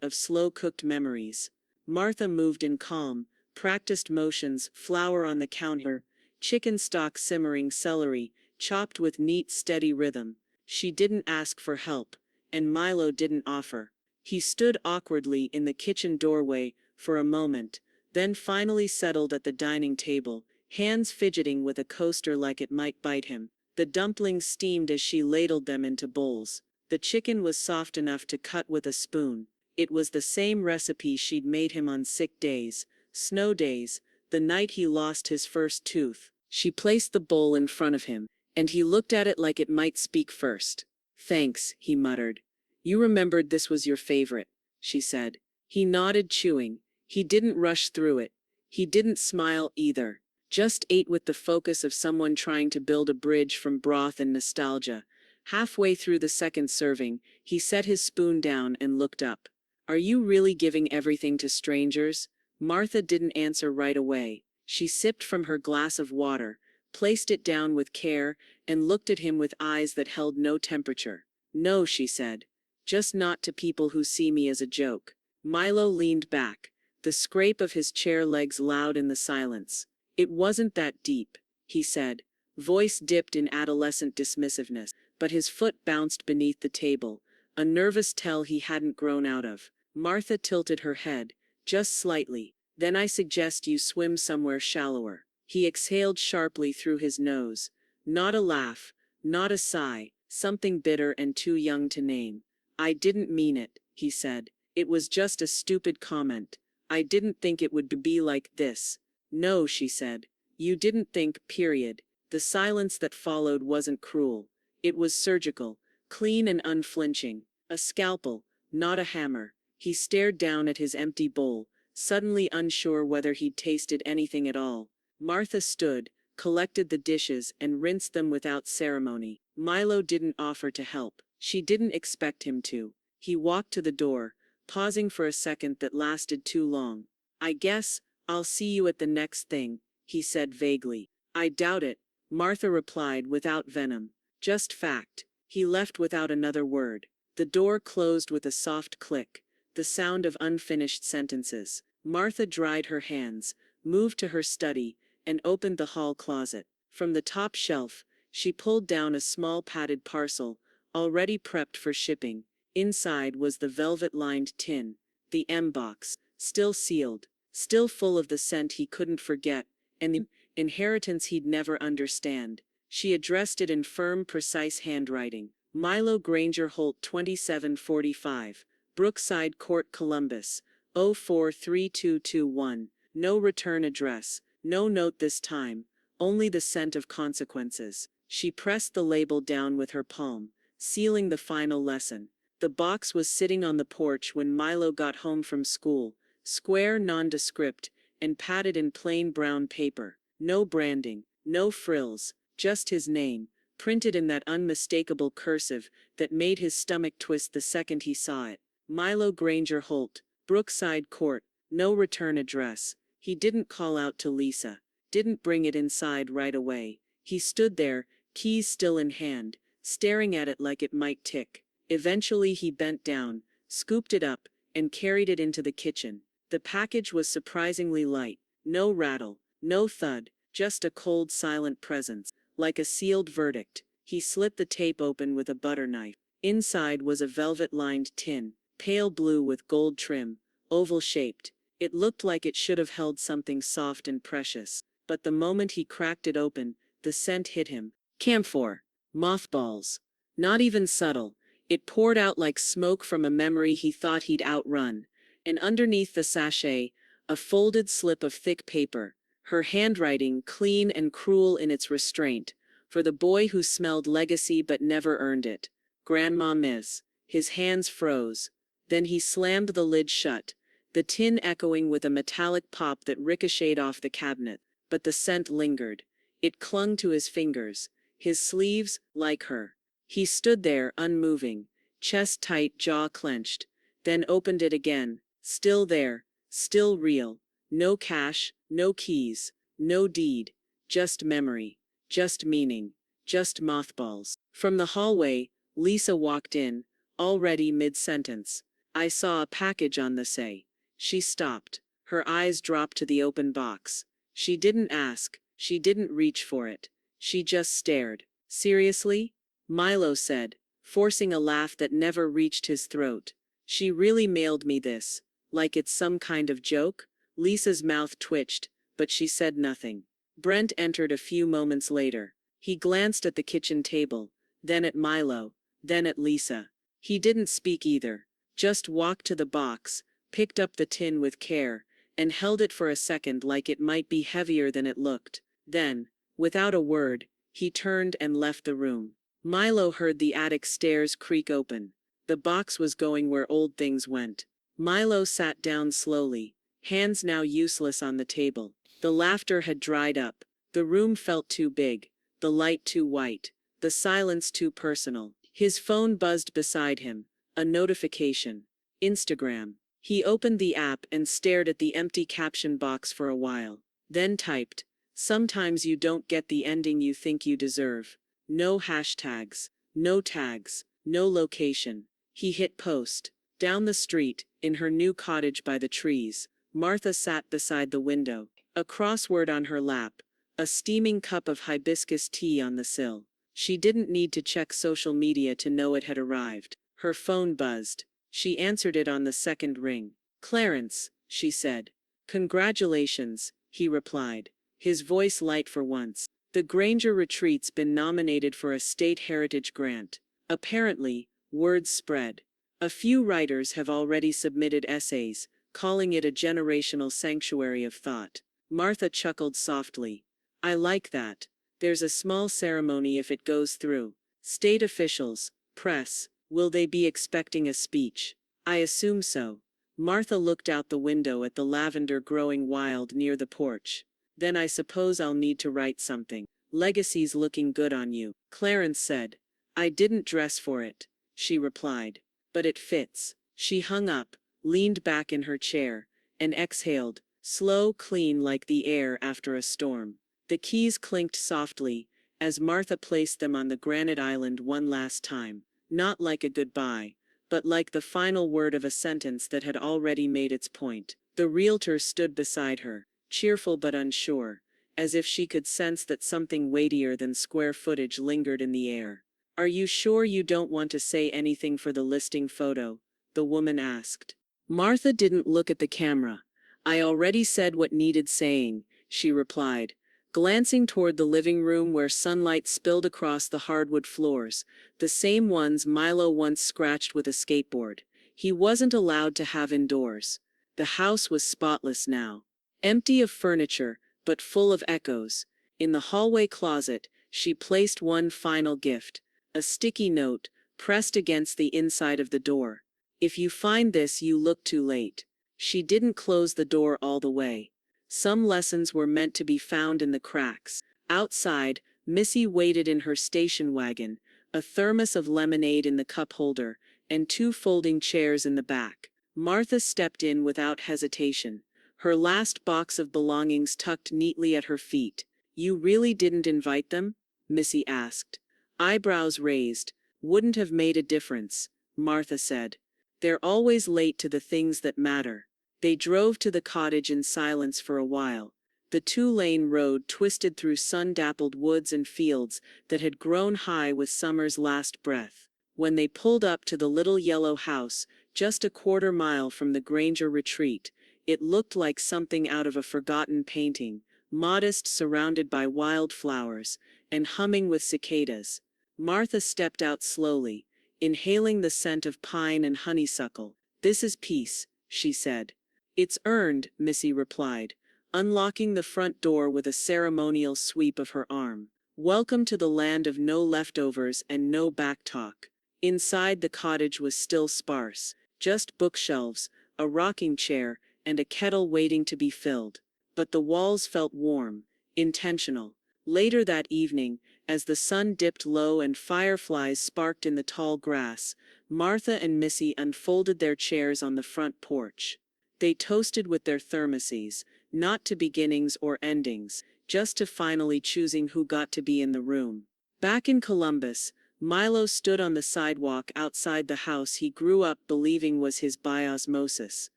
of slow-cooked memories. Martha moved in calm, practiced motions, flour on the counter, chicken stock simmering, celery, chopped with neat, steady rhythm. She didn't ask for help, and Milo didn't offer. He stood awkwardly in the kitchen doorway for a moment, then finally settled at the dining table, hands fidgeting with a coaster like it might bite him. The dumplings steamed as she ladled them into bowls. The chicken was soft enough to cut with a spoon. It was the same recipe she'd made him on sick days, snow days, the night he lost his first tooth. She placed the bowl in front of him, and he looked at it like it might speak first. "Thanks," he muttered. "You remembered this was your favorite," she said. He nodded, chewing. He didn't rush through it. He didn't smile either. Just ate with the focus of someone trying to build a bridge from broth and nostalgia. Halfway through the second serving, he set his spoon down and looked up. "Are you really giving everything to strangers?" Martha didn't answer right away. She sipped from her glass of water, placed it down with care, and looked at him with eyes that held no temperature. "No," she said. "Just not to people who see me as a joke." Milo leaned back, the scrape of his chair legs loud in the silence. "It wasn't that deep," he said, voice dipped in adolescent dismissiveness, but his foot bounced beneath the table, a nervous tell he hadn't grown out of. Martha tilted her head, just slightly. Then I suggest you swim somewhere shallower. He exhaled sharply through his nose. Not a laugh, not a sigh, something bitter and too young to name. I didn't mean it, he said. It was just a stupid comment. I didn't think it would be like this. No, she said. You didn't think, period. The silence that followed wasn't cruel. It was surgical, clean and unflinching. A scalpel, not a hammer. He stared down at his empty bowl, suddenly unsure whether he'd tasted anything at all. Martha stood, collected the dishes, and rinsed them without ceremony. Milo didn't offer to help. She didn't expect him to. He walked to the door, pausing for a second that lasted too long. I guess I'll see you at the next thing, he said vaguely. I doubt it, Martha replied without venom. Just fact. He left without another word. The door closed with a soft click, the sound of unfinished sentences. Martha dried her hands, moved to her study, and opened the hall closet. From the top shelf, she pulled down a small padded parcel, already prepped for shipping. Inside was the velvet-lined tin, the MBOX, still sealed, still full of the scent he couldn't forget, and the inheritance he'd never understand. She addressed it in firm, precise handwriting. Milo Granger Holt 2745, Brookside Court, Columbus, 043221. No return address, no note this time, only the scent of consequences. She pressed the label down with her palm, sealing the final lesson. The box was sitting on the porch when Milo got home from school, square, nondescript, and padded in plain brown paper. No branding, no frills, just his name, printed in that unmistakable cursive that made his stomach twist the second he saw it. Milo Granger Holt, Brookside Court, no return address. He didn't call out to Lisa, didn't bring it inside right away. He stood there, keys still in hand, staring at it like it might tick. Eventually he bent down, scooped it up, and carried it into the kitchen. The package was surprisingly light. No rattle, no thud, just a cold, silent presence, like a sealed verdict. He slit the tape open with a butter knife. Inside was a velvet-lined tin, pale blue with gold trim, oval-shaped. It looked like it should have held something soft and precious. But the moment he cracked it open, the scent hit him. Camphor. Mothballs. Not even subtle. It poured out like smoke from a memory he thought he'd outrun. And underneath the sachet, a folded slip of thick paper, her handwriting clean and cruel in its restraint, for the boy who smelled legacy but never earned it. Grandma Miss. His hands froze. Then he slammed the lid shut, the tin echoing with a metallic pop that ricocheted off the cabinet. But the scent lingered. It clung to his fingers, his sleeves, like her. He stood there, unmoving, chest tight, jaw clenched, then opened it again. Still there, still real. No cash, no keys, no deed, just memory, just meaning, just mothballs. From the hallway, Lisa walked in, already mid-sentence. I saw a package on the say. She stopped. Her eyes dropped to the open box. She didn't ask, she didn't reach for it. She just stared. Seriously? Milo said, forcing a laugh that never reached his throat. She really mailed me this. Like it's some kind of joke? Lisa's mouth twitched, but she said nothing. Brent entered a few moments later. He glanced at the kitchen table, then at Milo, then at Lisa. He didn't speak either, just walked to the box, picked up the tin with care, and held it for a second like it might be heavier than it looked. Then, without a word, he turned and left the room. Milo heard the attic stairs creak open. The box was going where old things went. Milo sat down slowly, hands now useless on the table. The laughter had dried up. The room felt too big, the light too white, the silence too personal. His phone buzzed beside him. A notification. Instagram. He opened the app and stared at the empty caption box for a while. Then typed, "Sometimes you don't get the ending you think you deserve." No hashtags, no tags, no location. He hit post. Down the street, in her new cottage by the trees, Martha sat beside the window, a crossword on her lap, a steaming cup of hibiscus tea on the sill. She didn't need to check social media to know it had arrived. Her phone buzzed. She answered it on the second ring. "Clarence," she said. Congratulations, he replied, his voice light for once. The Granger Retreat's been nominated for a state heritage grant. Apparently, word spread. A few writers have already submitted essays, calling it a generational sanctuary of thought. Martha chuckled softly. I like that. There's a small ceremony if it goes through. State officials, press, will they be expecting a speech? I assume so. Martha looked out the window at the lavender growing wild near the porch. Then I suppose I'll need to write something. Legacy's looking good on you, Clarence said. I didn't dress for it, she replied. But it fits. She hung up, leaned back in her chair, and exhaled, slow, clean like the air after a storm. The keys clinked softly, as Martha placed them on the granite island one last time, not like a goodbye, but like the final word of a sentence that had already made its point. The realtor stood beside her, cheerful but unsure, as if she could sense that something weightier than square footage lingered in the air. Are you sure you don't want to say anything for the listing photo? The woman asked. Martha didn't look at the camera. I already said what needed saying, she replied, glancing toward the living room where sunlight spilled across the hardwood floors, the same ones Milo once scratched with a skateboard. He wasn't allowed to have indoors. The house was spotless now, empty of furniture, but full of echoes. In the hallway closet, she placed one final gift, a sticky note, pressed against the inside of the door. If you find this, you look too late. She didn't close the door all the way. Some lessons were meant to be found in the cracks. Outside, Missy waited in her station wagon, a thermos of lemonade in the cup holder, and two folding chairs in the back. Martha stepped in without hesitation, her last box of belongings tucked neatly at her feet. You really didn't invite them? Missy asked. Eyebrows raised. Wouldn't have made a difference, Martha said. They're always late to the things that matter. They drove to the cottage in silence for a while. The two-lane road twisted through sun-dappled woods and fields that had grown high with summer's last breath. When they pulled up to the little yellow house, just a quarter-mile from the Granger retreat, it looked like something out of a forgotten painting, modest, surrounded by wildflowers, and humming with cicadas. Martha stepped out slowly, inhaling the scent of pine and honeysuckle. This is peace, she said. It's earned, Missy replied, unlocking the front door with a ceremonial sweep of her arm. Welcome to the land of no leftovers and no backtalk. Inside, the cottage was still sparse, just bookshelves, a rocking chair, and a kettle waiting to be filled. But the walls felt warm, intentional. Later that evening, as the sun dipped low and fireflies sparked in the tall grass, Martha and Missy unfolded their chairs on the front porch. They toasted with their thermoses, not to beginnings or endings, just to finally choosing who got to be in the room. Back in Columbus, Milo stood on the sidewalk outside the house he grew up believing was his by osmosis.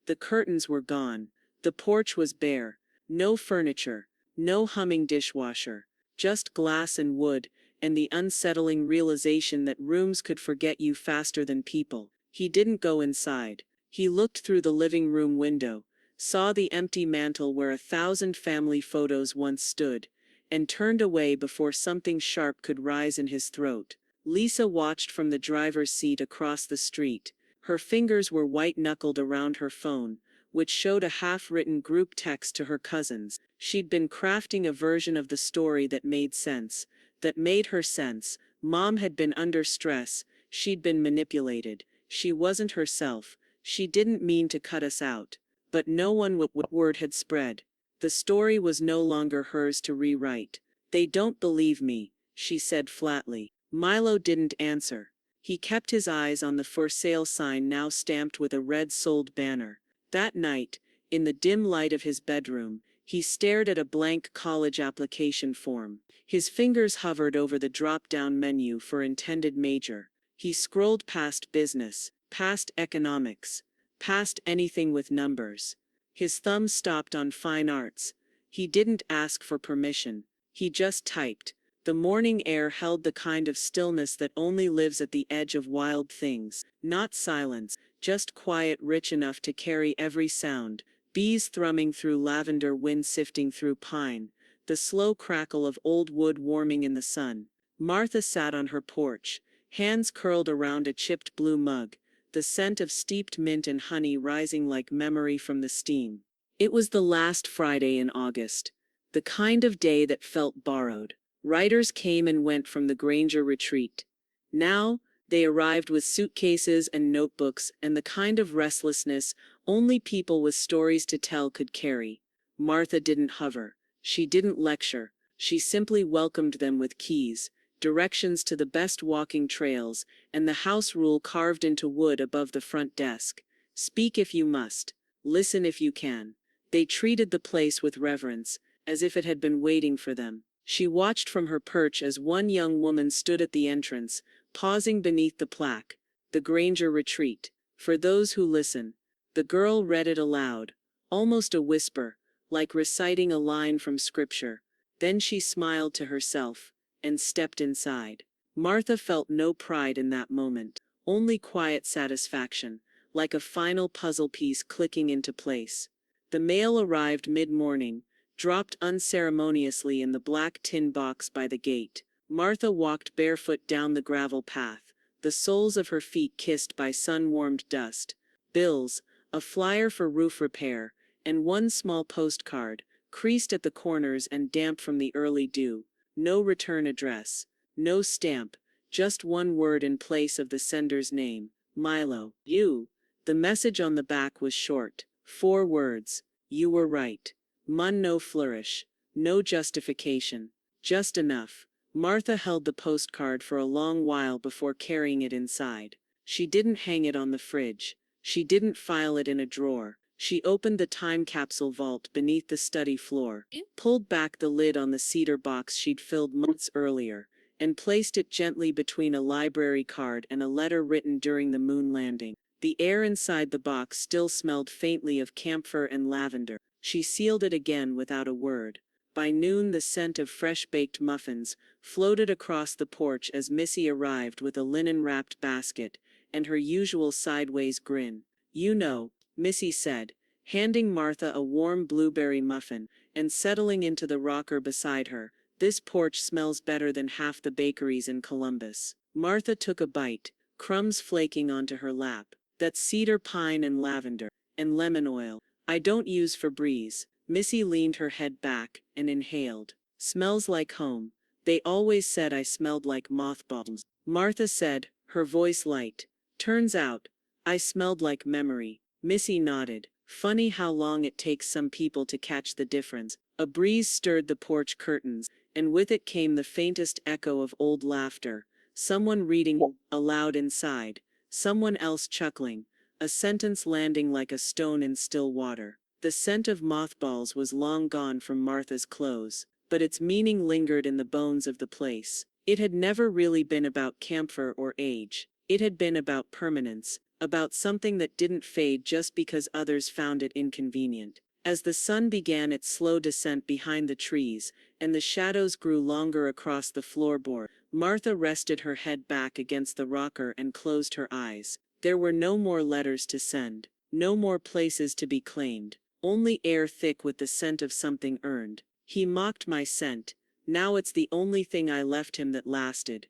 The curtains were gone. The porch was bare. No furniture. No humming dishwasher. Just glass and wood, and the unsettling realization that rooms could forget you faster than people. He didn't go inside. He looked through the living room window, saw the empty mantel where 1,000 family photos once stood, and turned away before something sharp could rise in his throat. Lisa watched from the driver's seat across the street. Her fingers were white-knuckled around her phone, which showed a half-written group text to her cousins. She'd been crafting a version of the story that made sense, that made her sense. Mom had been under stress, she'd been manipulated, she wasn't herself, she didn't mean to cut us out. But no one would. Word had spread. The story was no longer hers to rewrite. They don't believe me, she said flatly. Milo didn't answer. He kept his eyes on the for sale sign now stamped with a red sold banner. That night, in the dim light of his bedroom, he stared at a blank college application form. His fingers hovered over the drop-down menu for intended major. He scrolled past business, past economics, past anything with numbers. His thumb stopped on fine arts. He didn't ask for permission. He just typed. The morning air held the kind of stillness that only lives at the edge of wild things. Not silence, just quiet rich enough to carry every sound. Bees thrumming through lavender, wind sifting through pine, the slow crackle of old wood warming in the sun. Martha sat on her porch, hands curled around a chipped blue mug, the scent of steeped mint and honey rising like memory from the steam. It was the last Friday in August, the kind of day that felt borrowed. Riders came and went from the Granger retreat. Now, they arrived with suitcases and notebooks and the kind of restlessness only people with stories to tell could carry. Martha didn't hover. She didn't lecture. She simply welcomed them with keys, directions to the best walking trails, and the house rule carved into wood above the front desk. Speak if you must. Listen if you can. They treated the place with reverence, as if it had been waiting for them. She watched from her perch as one young woman stood at the entrance, pausing beneath the plaque, "The Granger Retreat. For those who listen." The girl read it aloud, almost a whisper, like reciting a line from scripture. Then she smiled to herself, and stepped inside. Martha felt no pride in that moment, only quiet satisfaction, like a final puzzle piece clicking into place. The mail arrived mid-morning, dropped unceremoniously in the black tin box by the gate. Martha walked barefoot down the gravel path, the soles of her feet kissed by sun-warmed dust. Bills, a flyer for roof repair, and one small postcard, creased at the corners and damp from the early dew. No return address, no stamp, just one word in place of the sender's name, Milo. "You." The message on the back was short. 4 words. "You were right." No flourish, no justification, just enough. Martha held the postcard for a long while before carrying it inside. She didn't hang it on the fridge. She didn't file it in a drawer. She opened the time capsule vault beneath the study floor, pulled back the lid on the cedar box she'd filled months earlier, and placed it gently between a library card and a letter written during the moon landing. The air inside the box still smelled faintly of camphor and lavender. She sealed it again without a word. By noon, the scent of fresh-baked muffins floated across the porch as Missy arrived with a linen-wrapped basket and her usual sideways grin. "You know," Missy said, handing Martha a warm blueberry muffin and settling into the rocker beside her, "this porch smells better than half the bakeries in Columbus." Martha took a bite, crumbs flaking onto her lap. "That's cedar pine and lavender, and lemon oil. I don't use Febreze." Missy leaned her head back and inhaled. "Smells like home. They always said I smelled like mothballs." Martha said, her voice light. "Turns out, I smelled like memory." Missy nodded. "Funny how long it takes some people to catch the difference." A breeze stirred the porch curtains, and with it came the faintest echo of old laughter. Someone reading aloud inside, someone else chuckling, a sentence landing like a stone in still water. The scent of mothballs was long gone from Martha's clothes, but its meaning lingered in the bones of the place. It had never really been about camphor or age. It had been about permanence, about something that didn't fade just because others found it inconvenient. As the sun began its slow descent behind the trees, and the shadows grew longer across the floorboard, Martha rested her head back against the rocker and closed her eyes. There were no more letters to send, no more places to be claimed, only air thick with the scent of something earned. "He mocked my scent. Now it's the only thing I left him that lasted."